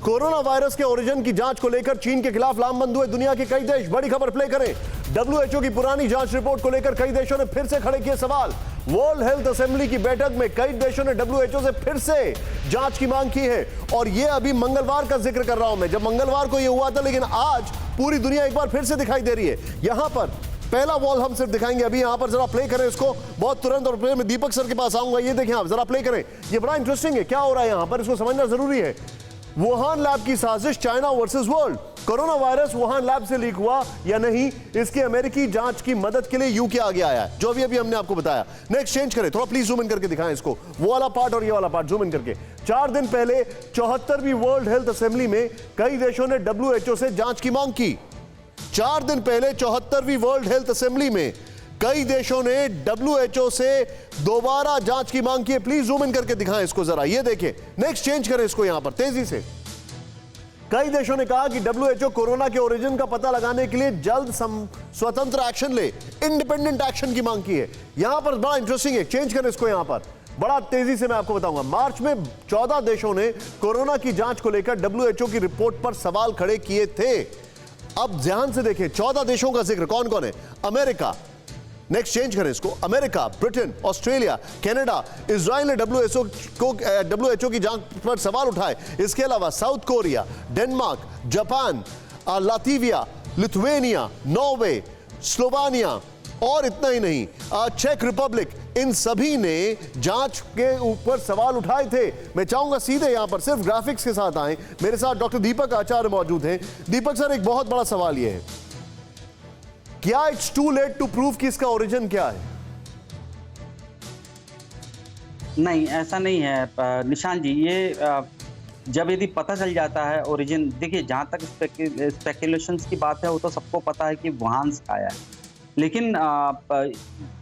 Corona virus के origin की जांच को लेकर चीन के खिलाफ लामबंद हुए दुनिया के कई देश। बड़ी खबर प्ले करें। डब्ल्यूएचओ की पुरानी जांच रिपोर्ट को लेकर कई देशों ने फिर से खड़े किए सवाल। वर्ल्ड हेल्थ असेंबली की बैठक में कई देशों ने डब्ल्यूएचओ से फिर से जांच की मांग की है। और यह अभी मंगलवार का जिक्र कर रहा हूं मैं, जब मंगलवार को यह हुआ था, लेकिन आज पूरी दुनिया एक बार फिर से दिखाई दे रही है। यहां पर पहला वॉल हम सिर्फ दिखाएंगे अभी, यहां पर जरा प्ले करें इसको बहुत तुरंत। और प्ले में दीपक सर के पास आऊंगा। ये देखें आप, जरा प्ले करें। ये बड़ा इंटरेस्टिंग है, क्या हो रहा है यहां पर, इसको समझना जरूरी है। वुहान लैब की साजिश, China versus world. Corona virus Wuhan lab से लीक हुआ या नहीं, इसके अमेरिकी जांच की मदद के लिए यूके आगे आया है, जो अभी हमने आपको बताया। नेक्स्ट चेंज करें, थोड़ा प्लीज जूम इन करके दिखाएं इसको, वो वाला पार्ट और ये वाला पार्ट जूम इन करके। 4 दिन पहले 74वीं वर्ल्ड हेल्थ असेंबली में कई देशों ने डब्ल्यूएचओ से जांच की मांग की। 4 दिन पहले 74वीं वर्ल्ड हेल्थ असेंबली में कई देशों ने डब्ल्यूएचओ से दोबारा जांच की मांग की है। प्लीज जूम इन करके दिखाएं इसको जरा, ये देखें। नेक्स्ट चेंज करें इसको यहां पर तेजी से। कई देशों ने कहा कि डब्ल्यूएचओ कोरोना के ओरिजिन का पता लगाने के लिए जल्द स्वतंत्र एक्शन ले, इंडिपेंडेंट एक्शन की मांग की है। यहां पर बड़ा इंटरेस्टिंग है, चेंज करें इसको यहां पर, बड़ा तेजी से मैं आपको बताऊंगा। मार्च में 14 देशों ने कोरोना की जांच को लेकर डब्ल्यूएचओ की रिपोर्ट पर सवाल खड़े किए थे। अब ध्यान से देखें, 14 देशों का जिक्र कौन कौन है। अमेरिका, नेक्स्ट चेंज करें इसको, America, Britain, Australia, Canada, Israel ने डब्ल्यूएचओ की जांच पर सवाल उठाए। इसके अलावा south Korea, Denmark, Japan, Latvia, Lithuania, Norway, Slovenia और इतना ही नहीं, चेक रिपब्लिक, इन सभी ने जांच के ऊपर सवाल उठाए थे। मैं चाहूंगा सीधे यहां पर सिर्फ ग्राफिक्स के साथ आए। मेरे साथ डॉक्टर दीपक आचार्य मौजूद हैं। दीपक सर, एक बहुत बड़ा सवाल यह है, क्या it's too late to prove कि इसका ओरिजिन क्या है? नहीं, ऐसा नहीं है निशान जी। ये जब यदि पता चल जाता है ओरिजिन, देखिए जहां तक स्पेकुलेशंस की बात है वो तो सबको पता है कि वुहान से आया है, लेकिन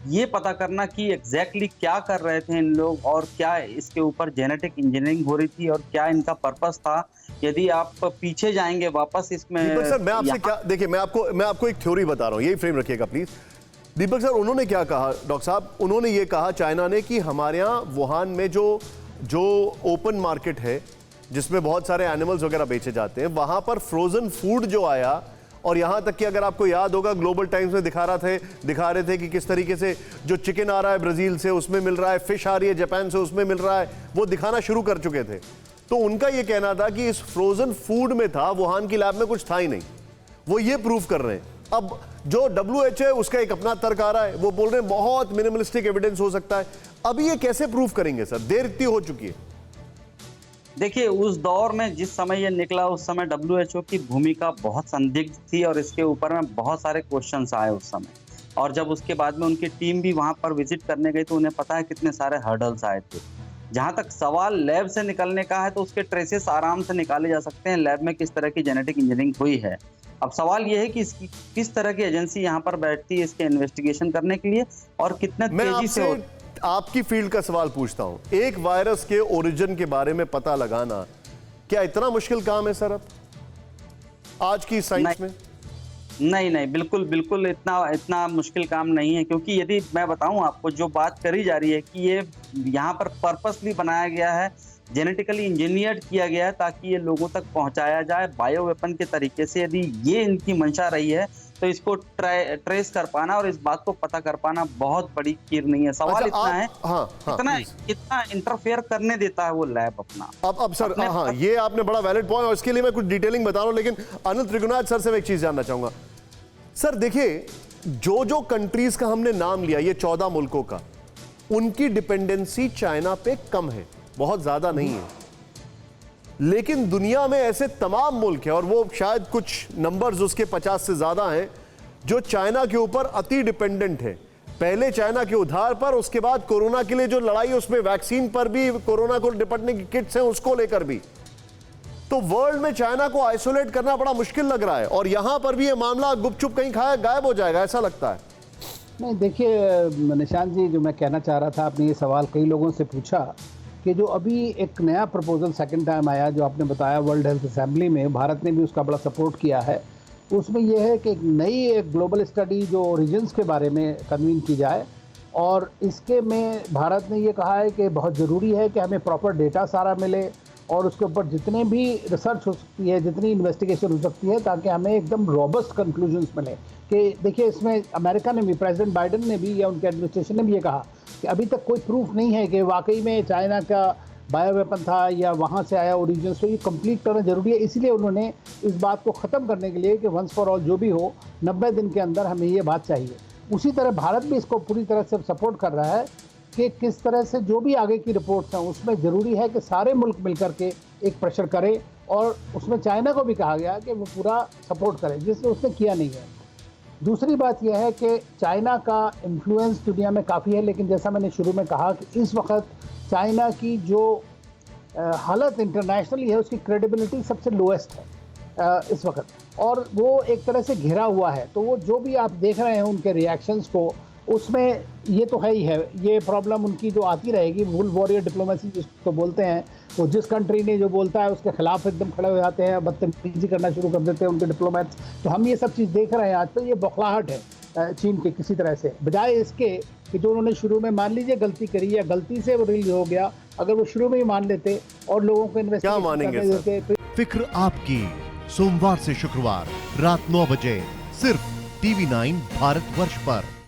ये पता करना कि एग्जैक्टली क्या कर रहे थे इन लोग और क्या इसके ऊपर जेनेटिक इंजीनियरिंग हो रही थी और क्या इनका पर्पस था, यदि आप पीछे जाएंगे वापस इसमें। दीपक सर, मैं आपसे क्या, देखिए मैं आपको एक थ्योरी बता रहा हूं, यही फ्रेम रखिएगा प्लीज। दीपक सर, उन्होंने क्या कहा डॉक्टर साहब, उन्होंने ये कहा चाइना ने कि हमारे यहाँ वुहान में जो ओपन मार्केट है जिसमें बहुत सारे एनिमल्स वगैरह बेचे जाते हैं, वहां पर फ्रोजन फूड जो आया, और यहां तक कि अगर आपको याद होगा ग्लोबल टाइम्स में दिखा रहे थे कि किस तरीके से जो चिकन आ रहा है ब्राजील से उसमें मिल रहा है, फिश आ रही है जापान से उसमें मिल रहा है, वो दिखाना शुरू कर चुके थे। तो उनका ये कहना था कि इस फ्रोजन फूड में था, वुहान की लैब में कुछ था ही नहीं। वो ये प्रूव कर रहे हैं। अब जो डब्ल्यूएचओ है उसका एक अपना तर्क आ रहा है, वो बोल रहे हैं बहुत मिनिमलिस्टिक एविडेंस हो सकता है। अभी ये कैसे प्रूव करेंगे सर, देर इतनी हो चुकी है। देखिए, उस दौर में जिस समय ये निकला उस समय डब्ल्यूएचओ की भूमिका बहुत संदिग्ध थी और इसके ऊपर में बहुत सारे क्वेश्चंस आए उस समय। और जब उसके बाद में उनकी टीम भी वहां पर विजिट करने गई तो उन्हें पता है कितने सारे हर्डल्स आए थे। जहां तक सवाल लैब से निकलने का है तो उसके ट्रेसेस आराम से निकाले जा सकते हैं, लैब में किस तरह की जेनेटिक इंजीनियरिंग हुई है। अब सवाल यह है कि इसकी किस तरह की एजेंसी यहाँ पर बैठती है इसके इन्वेस्टिगेशन करने के लिए और कितने तेजी से। आपकी फील्ड का सवाल पूछता हूं, एक वायरस के ओरिजिन के बारे में पता लगाना क्या इतना मुश्किल काम है सर अब आज की साइंस में? नहीं, बिल्कुल इतना मुश्किल काम नहीं है, क्योंकि यदि मैं बताऊं आपको, जो बात करी जा रही है कि ये यहाँ पर पर्पसली बनाया गया है, जेनेटिकली इंजीनियर्ड किया गया है ताकि ये लोगों तक पहुंचाया जाए बायो वेपन के तरीके से। यदि ये इनकी मंशा रही है तो इसको ट्रेस कर पाना और इस बात को पता कर पाना बहुत बड़ी कीर नहीं है। सवाल इतना है, इतना इंटरफेयर करने देता है वो लैब अपना। अब सर, हाँ, ये आपने बड़ा वैलिड पॉइंट, और इसके लिए मैं कुछ डिटेलिंग बता रहा हूं, लेकिन अनिल त्रिगुनाथ सर से मैं एक चीज जानना चाहूंगा। सर देखिए, जो कंट्रीज का हमने नाम लिया, ये 14 मुल्कों का, उनकी डिपेंडेंसी चाइना पे कम है, बहुत ज्यादा नहीं है। लेकिन दुनिया में ऐसे तमाम मुल्क हैं, और वो शायद कुछ नंबर्स उसके 50 से ज्यादा हैं, जो चाइना के ऊपर अति डिपेंडेंट है। पहले चाइना के उधार पर, उसके बाद कोरोना के लिए जो लड़ाई उसमें वैक्सीन पर भी, कोरोना को निपटने की किट्स हैं उसको लेकर भी। तो वर्ल्ड में चाइना को आइसोलेट करना बड़ा मुश्किल लग रहा है, और यहां पर भी ये मामला गुपचुप कहीं गायब हो जाएगा, ऐसा लगता है। नहीं, देखिए निशांत जी, जो मैं कहना चाह रहा था, आपने ये सवाल कई लोगों से पूछा कि जो अभी एक नया प्रपोजल सेकंड टाइम आया, जो आपने बताया वर्ल्ड हेल्थ असेंबली में, भारत ने भी उसका बड़ा सपोर्ट किया है। उसमें यह है कि एक ग्लोबल स्टडी जो ओरिजिन्स के बारे में कन्वीन की जाए, और इसके में भारत ने ये कहा है कि बहुत ज़रूरी है कि हमें प्रॉपर डेटा सारा मिले और उसके ऊपर जितने भी रिसर्च हो सकती है, जितनी इन्वेस्टिगेशन हो सकती है, ताकि हमें एकदम रॉबस्ट कंक्लूजन्स मिले। कि देखिए, इसमें अमेरिका ने भी, प्रेसिडेंट बाइडेन ने भी या उनके एडमिनिस्ट्रेशन ने भी ये कहा कि अभी तक कोई प्रूफ नहीं है कि वाकई में चाइना का बायो वेपन था या वहाँ से आया ओरिजिन। तो ये कंप्लीट करना जरूरी है, इसीलिए उन्होंने इस बात को ख़त्म करने के लिए कि वंस फॉर ऑल जो भी हो 90 दिन के अंदर हमें ये बात चाहिए। उसी तरह भारत भी इसको पूरी तरह से सपोर्ट कर रहा है कि किस तरह से जो भी आगे की रिपोर्ट्स हैं उसमें ज़रूरी है कि सारे मुल्क मिलकर के एक प्रेशर करें, और उसमें चाइना को भी कहा गया कि वो पूरा सपोर्ट करे, जिसने उसने किया नहीं है। दूसरी बात यह है कि चाइना का इन्फ्लुएंस दुनिया में काफ़ी है, लेकिन जैसा मैंने शुरू में कहा कि इस वक्त चाइना की जो हालत इंटरनेशनली है, उसकी क्रेडिबिलिटी सबसे लोएस्ट है इस वक्त, और वो एक तरह से घिरा हुआ है। तो वो जो भी आप देख रहे हैं उनके रिएक्शंस को, उसमें ये तो है ही है, ये प्रॉब्लम उनकी जो आती रहेगी। वुल वॉरियर डिप्लोमेसी जिसको बोलते हैं, वो जिस कंट्री ने जो बोलता है उसके खिलाफ एकदम खड़े हो जाते हैं, बदतमीजी करना शुरू कर देते हैं उनके डिप्लोमेट्स। तो हम ये सब चीज़ देख रहे हैं आज। तो ये बौखलाहट है चीन के किसी तरह से, बजाय इसके कि जो उन्होंने शुरू में, मान लीजिए गलती करी या गलती से वो रिलीज हो गया, अगर वो शुरू में ही मान लेते और लोगों को इन्वेस्टिगेशन करने देते तो। फिक्र आपकी, सोमवार से शुक्रवार रात 9 बजे सिर्फ TV9 भारतवर्ष पर।